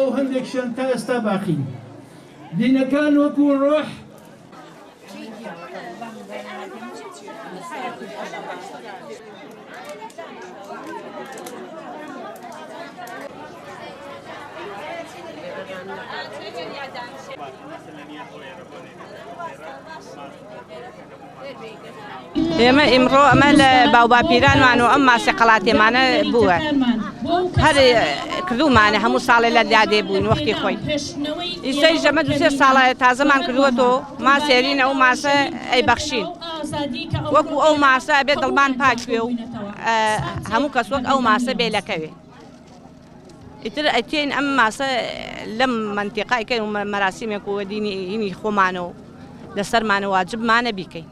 و هەندێکشیان تا ئێستا باقین دینەکان وەکو ڕۆح ئێمە ئیمڕۆ ئەمە لە باوباپیرانمان و ئەم ماسی قەڵاتێمانە بووە هەر کردومانە هەموو ساڵێ لە دادێ بووین وەختی خۆی ئیسەی ژەمە دو سێ ساڵە تازەمان کردووەتەوە ماسێرینە ئەو ماسە ئەیبەخشین وەکو ئەو ماسە ئەبێ دڵمان پاکوێ و هەموو کەس وەک ئەو ماسە بێلەکەوێ ئیتر ئەتێن ئەم ماسە لەم منتیقایکەین و مەراسیمێک و دینی خۆمانەوە لەسەرمانە واجبمانە بیکەین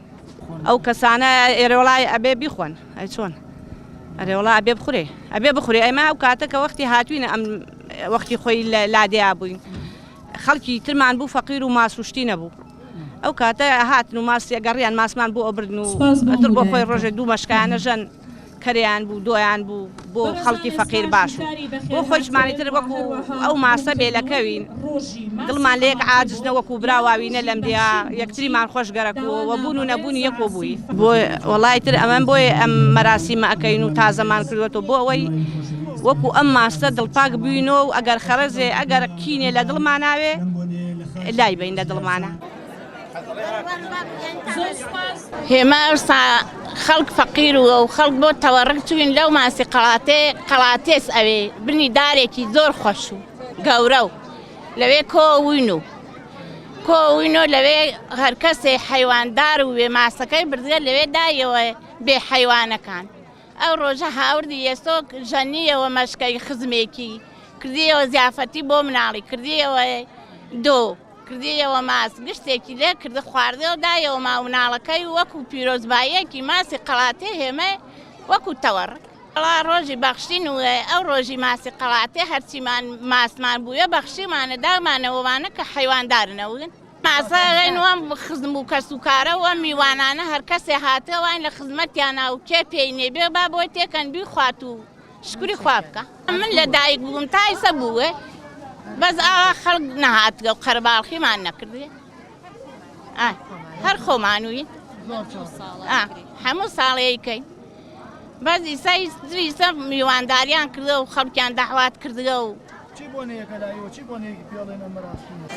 ئەو کەسانە ئێرەوڵای ئەبێ بیخۆن ئەی چۆن ئەرێوڵا ئەبێ بخورێ ئەبێ بخورێ ئەمە ئەو کاتە کە وەختی هاتوینە ئەم وەختی خۆی لادێیا بووین خەڵکی ترمان بوو فەقیر و ماسوشتی نەبوو ئەو کاتە هاتن و ماسی گەڕیان ماسمان بۆ ئەبردن و ئەتر بۆ خۆی ڕۆژێ دوو مەشکانە ژەن کەریان بوو دۆیان بوو بۆ خەڵکی فەقیر باش و بۆ خۆشمانی تر وەکو ئەو ماسە بێلەکەوین دڵمان لێک عاجزنە وەکو براواوینە لەم دیا یەکتریمان خۆش گەرەکەوە وەبوون و نەبوونی یەکۆ بووی بۆ وەڵای تر ئەمەم بۆی ئەم مەراسیمە ئەەکەین و تازەمان کردوێتەوە بۆ ئەوەی وەکو ئەم ماسە دڵپاک بووینەوە و ئەگەر خەرەزێ ئەگەر کینێ لە دڵماناوێ لای بین لە دڵمانە هێمە ئەوسا خەڵک فەقیر و خەڵک بۆ تەوەڕک چوین لەو ماسی قەڵاتێس ئەوێ بنی دارێکی زۆر خۆش و گەورە و لەوێ کۆوینۆ لەوێ هەر کەسێ حەیواندار و وێ ماسەکەی بردگە لەوێ دایەوە بێ حەیوانەکان ئەو ڕۆژە هاوردی ئێستۆک ژەنیەوە مەشکەی خزمێکی کردیەوە زیافەتی بۆ مناڵی کردیەوە دۆ کردیەوە ماس گشتێکی لێ کردە خواردەوە دایەوە ماوناڵەکەی وەکو پیرۆزبایەکی ماسی قەڵاتێ هێمە وەکو تەوەڕک وڵا ڕۆژی بەخشین و ئەو ڕۆژی ماسی قەڵاتێ هەرچیمان ماسمان بووە بەخشیمانە دامانەوەوانە کە حەیواندارنەوەن ماسەڵێن وەم خزم و کەسوکارە وە میوانانە هەر کەسێ هاتەوەین لە خزمەتیانە و کێ پێی نێبێ با بۆی تێکەن بیخوات و شکری خوا بکە من لە دایک بووم تا ئێستا بووە بەس ئاوا خەڵک نەهاتگە و قەرباڵخیمان نەکردێ هەر خۆمانووین هەموو ساڵەیەکەین بەس ئیسا میوانداریان کردە و خەڵکیان داحوات کردگە و چی بۆ نەیەکەلایەوە چی بۆ نەیەکی پێڵێن ئەم مەراسیمە